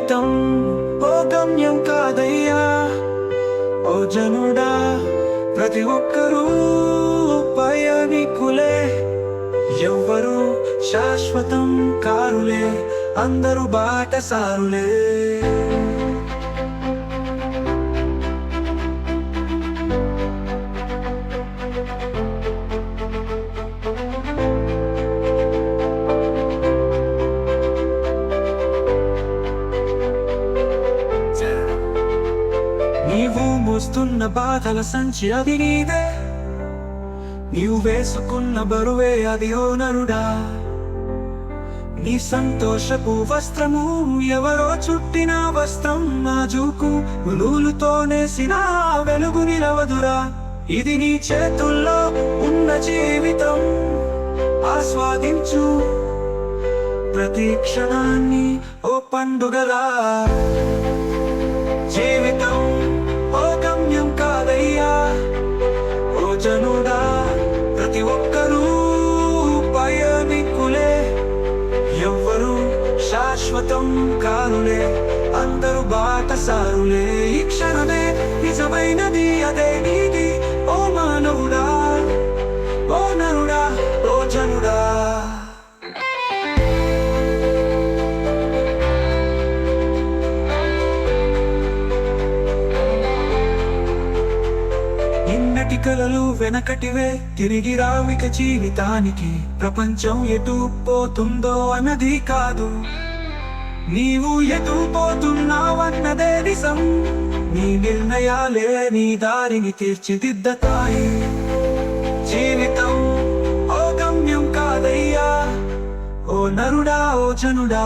జీవితం ఓ గమ్యం కాదయ్యా, ఓ జనుడా ప్రతి ఒక్కరూ పయనికులే. ఎవ్వరు శాశ్వతం కారులే, అందరూ బాటసారులే. నీవు మోస్తున్న బాధల సంచి అది నీదే, నీవు వేసుకున్న బరువే అది ఓ నరుడా. నీ సంతోషపు వస్త్రము ఎవరో చుట్టిన వస్త్రం, నాజూకు నూలుతో నేసిన వెలుగు నిలవదురా. ఇది నీ చేతుల్లో ఉన్న జీవితం, ఆస్వాదించు ప్రతి క్షణాన్ని ఓ పండుగలా. జీవితం ఓ గమ్యం కాదయ్యా, ఓ జనుడా ప్రతి ఒక్కరూ పయనికులే. ఎవ్వరు శాశ్వతం కారులే, అందరూ బాటసారులే. ఈ క్షణమే నిజమైనది, అదే నీది ఓ మానవుడా, ఓ నరుడా, ఓ జనుడా. నిన్నటి కలలు వెనకటివే, తిరిగి రావిక జీవితానికి. ప్రపంచం ఎటు పోతుందో అన్నది కాదు, నీవు ఎటు పోతున్నావన్నదే నిజం. నీ నిర్ణయాలే నీ దారిని తీర్చిదిద్దతాయి. జీవితం ఓ గమ్యం కాదయ్యా, ఓ నరుడా, ఓ జనుడా.